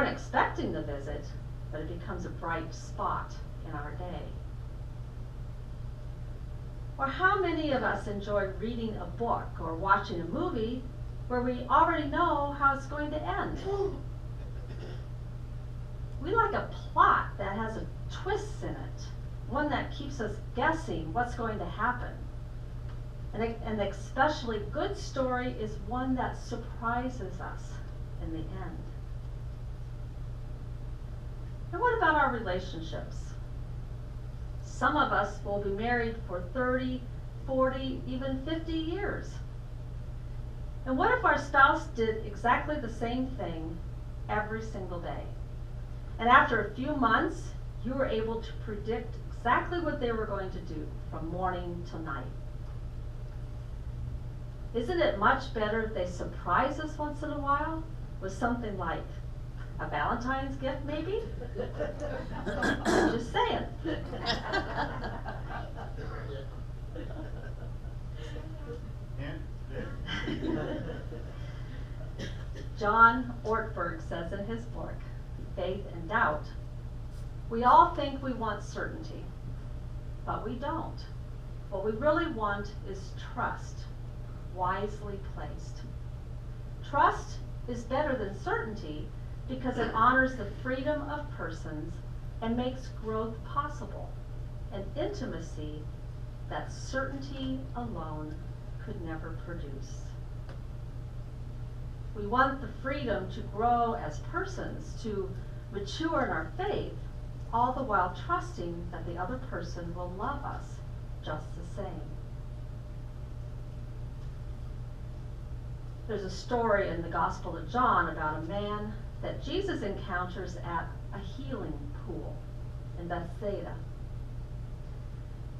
weren't expecting the visit, but it becomes a bright spot in our day. Or how many of us enjoy reading a book or watching a movie where we already know how it's going to end? We like a plot that has a twist in it, one that keeps us guessing what's going to happen. And an especially good story is one that surprises us in the end. And what about our relationships? Some of us will be married for 30, 40, even 50 years. And what if our spouse did exactly the same thing every single day? And after a few months, you were able to predict exactly what they were going to do from morning till night. Isn't it much better if they surprise us once in a while with something like a Valentine's gift, maybe? Just saying. John Ortberg says in his book, Faith and Doubt, we all think we want certainty, but we don't. What we really want is trust, wisely placed. Trust is better than certainty because it honors the freedom of persons and makes growth possible, an intimacy that certainty alone could never produce. We want the freedom to grow as persons, to mature in our faith, all the while trusting that the other person will love us just the same. There's a story in the Gospel of John about a man that Jesus encounters at a healing pool in Bethsaida.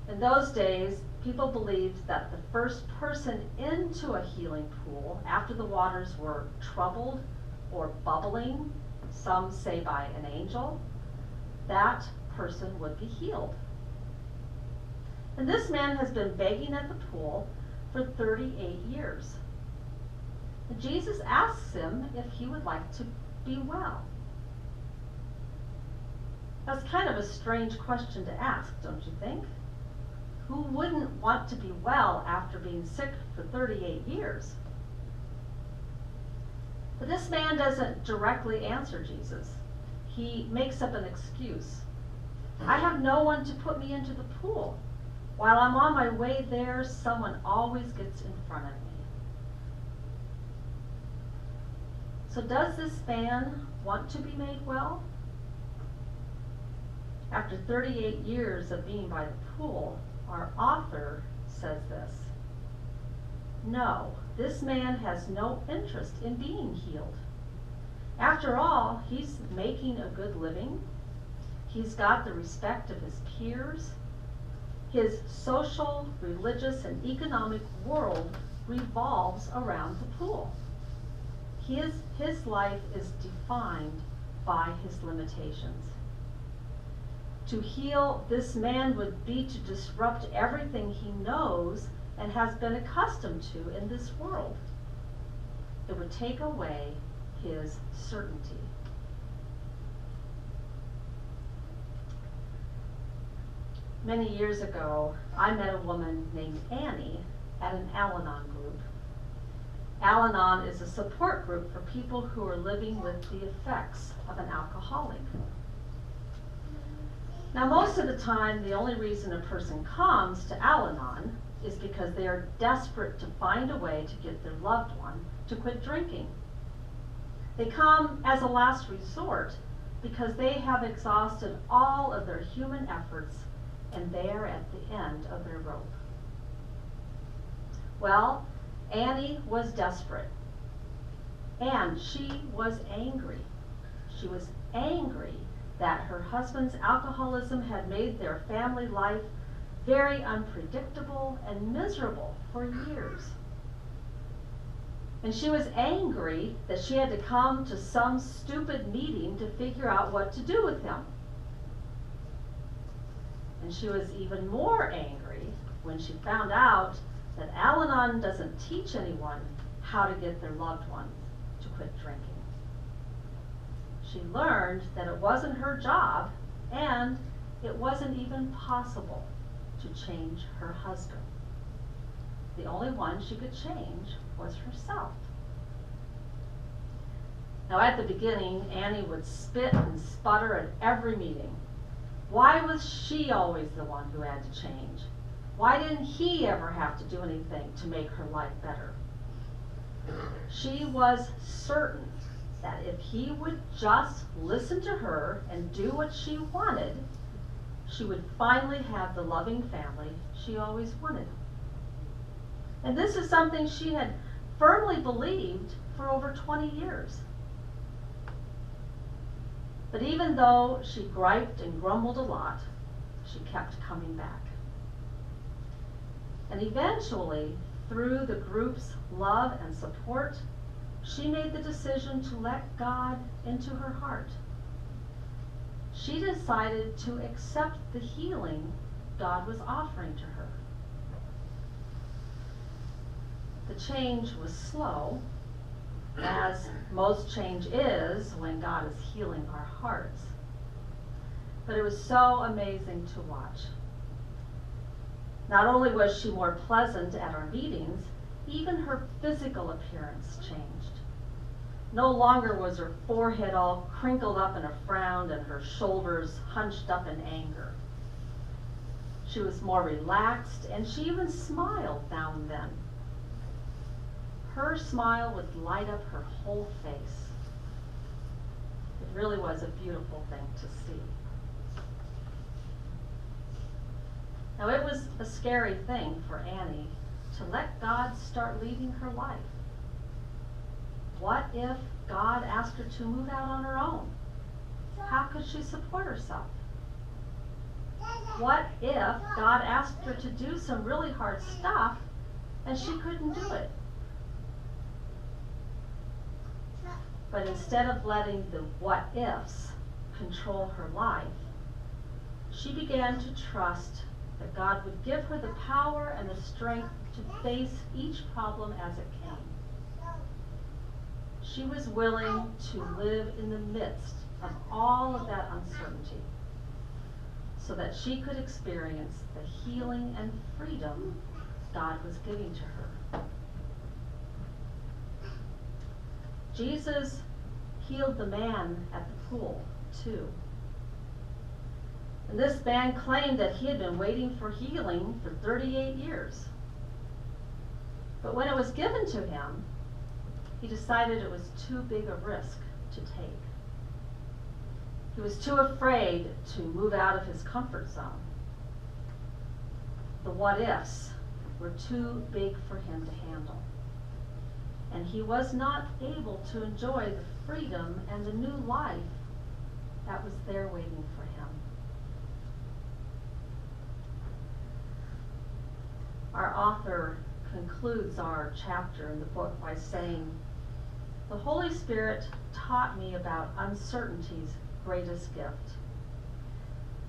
In those days, people believed that the first person into a healing pool, after the waters were troubled or bubbling, some say by an angel, that person would be healed. And this man has been begging at the pool for 38 years. And Jesus asks him if he would like to be well. That's kind of a strange question to ask, don't you think? Who wouldn't want to be well after being sick for 38 years? But this man doesn't directly answer Jesus. He makes up an excuse. I have no one to put me into the pool. While I'm on my way there, someone always gets in front of me. So does this man want to be made well? After 38 years of being by the pool, our author says this: no, this man has no interest in being healed. After all, he's making a good living. He's got the respect of his peers. His social, religious, and economic world revolves around the pool. His life is defined by his limitations. To heal this man would be to disrupt everything he knows and has been accustomed to in this world. It would take away his certainty. Many years ago, I met a woman named Annie at an Al-Anon group. Al-Anon is a support group for people who are living with the effects of an alcoholic. Now, most of the time, the only reason a person comes to Al-Anon is because they are desperate to find a way to get their loved one to quit drinking. They come as a last resort because they have exhausted all of their human efforts and they are at the end of their rope. Well, Annie was desperate, and she was angry. She was angry that her husband's alcoholism had made their family life very unpredictable and miserable for years. And she was angry that she had to come to some stupid meeting to figure out what to do with him. And she was even more angry when she found out that Al-Anon doesn't teach anyone how to get their loved ones to quit drinking. She learned that it wasn't her job, and it wasn't even possible to change her husband. The only one she could change was herself. Now at the beginning, Annie would spit and sputter at every meeting. Why was she always the one who had to change? Why didn't he ever have to do anything to make her life better? She was certain that if he would just listen to her and do what she wanted, she would finally have the loving family she always wanted. And this is something she had firmly believed for over 20 years. But even though she griped and grumbled a lot, she kept coming back. And eventually, through the group's love and support, she made the decision to let God into her heart. She decided to accept the healing God was offering to her. The change was slow, as most change is when God is healing our hearts. But it was so amazing to watch. Not only was she more pleasant at our meetings, even her physical appearance changed. No longer was her forehead all crinkled up in a frown and her shoulders hunched up in anger. She was more relaxed, and she even smiled now and then. Her smile would light up her whole face. It really was a beautiful thing to see. Now it was a scary thing for Annie to let God start leading her life. What if God asked her to move out on her own? How could she support herself? What if God asked her to do some really hard stuff and she couldn't do it? But instead of letting the what ifs control her life, she began to trust that God would give her the power and the strength to face each problem as it came. She was willing to live in the midst of all of that uncertainty so that she could experience the healing and freedom God was giving to her. Jesus healed the man at the pool, too. And this man claimed that he had been waiting for healing for 38 years. But when it was given to him, he decided it was too big a risk to take. He was too afraid to move out of his comfort zone. The what ifs were too big for him to handle. And he was not able to enjoy the freedom and the new life that was there waiting for him. Our author concludes our chapter in the book by saying, "The Holy Spirit taught me about uncertainty's greatest gift.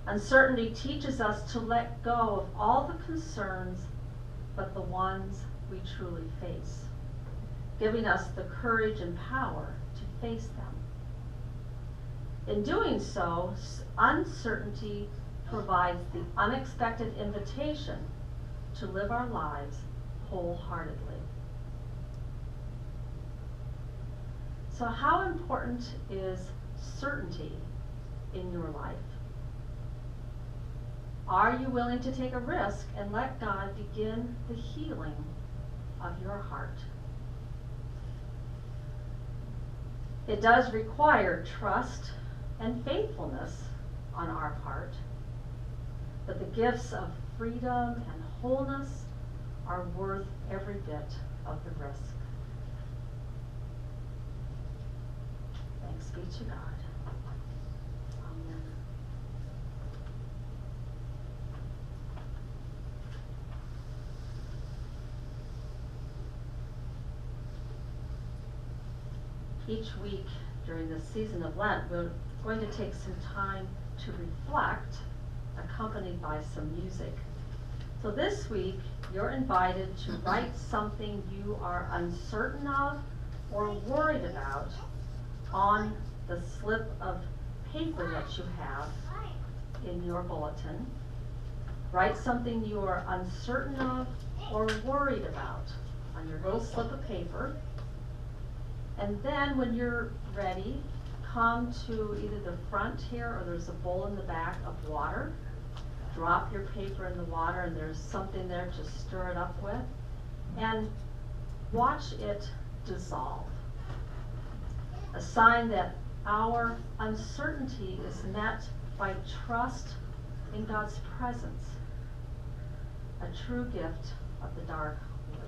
Uncertainty teaches us to let go of all the concerns but the ones we truly face, giving us the courage and power to face them. In doing so, uncertainty provides the unexpected invitation to live our lives wholeheartedly." So how important is certainty in your life? Are you willing to take a risk and let God begin the healing of your heart? It does require trust and faithfulness on our part, but the gifts of freedom and wholeness are worth every bit of the risk. Thanks be to God. Amen. Each week during the season of Lent, we're going to take some time to reflect, accompanied by some music. So this week, you're invited to write something you are uncertain of or worried about on the slip of paper that you have in your bulletin. Write something you are uncertain of or worried about on your little slip of paper. And then when you're ready, come to either the front here or there's a bowl in the back of water. Drop your paper in the water and there's something there to stir it up with. And watch it dissolve. A sign that our uncertainty is met by trust in God's presence. A true gift of the dark wood.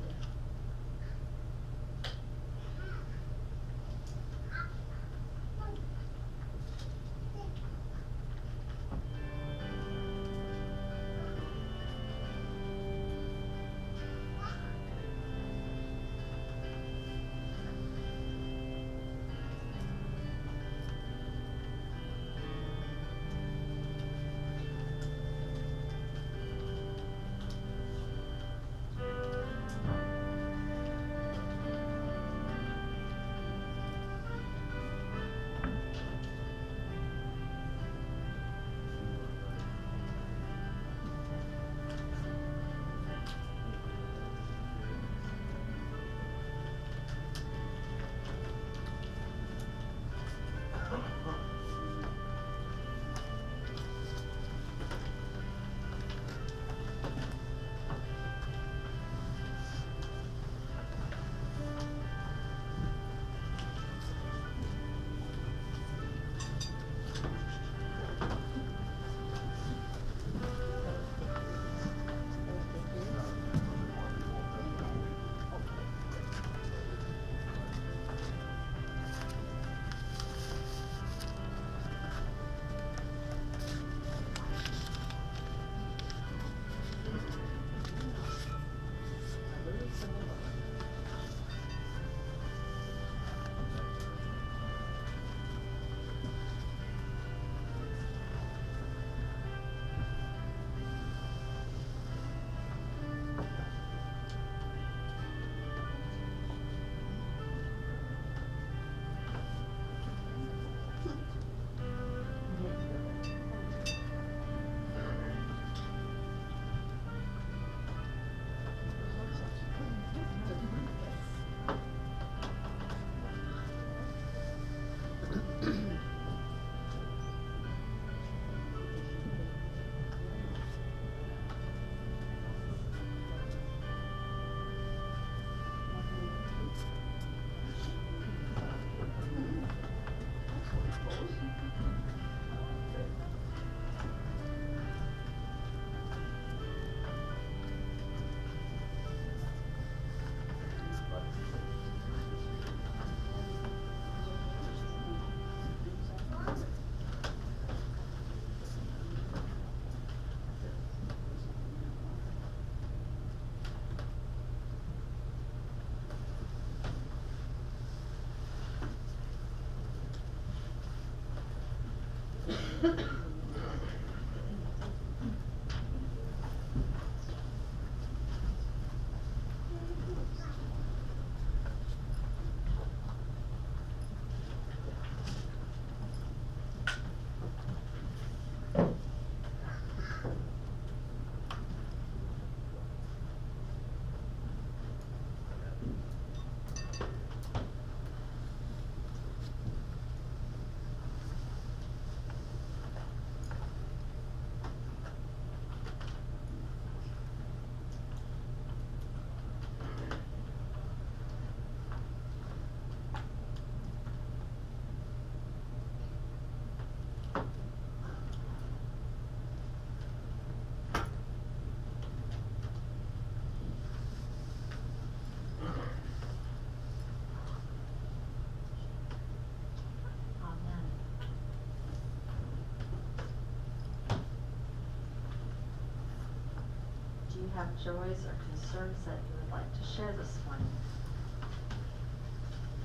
Have joys or concerns that you would like to share this morning?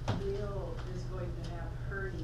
Bill is going to have hernia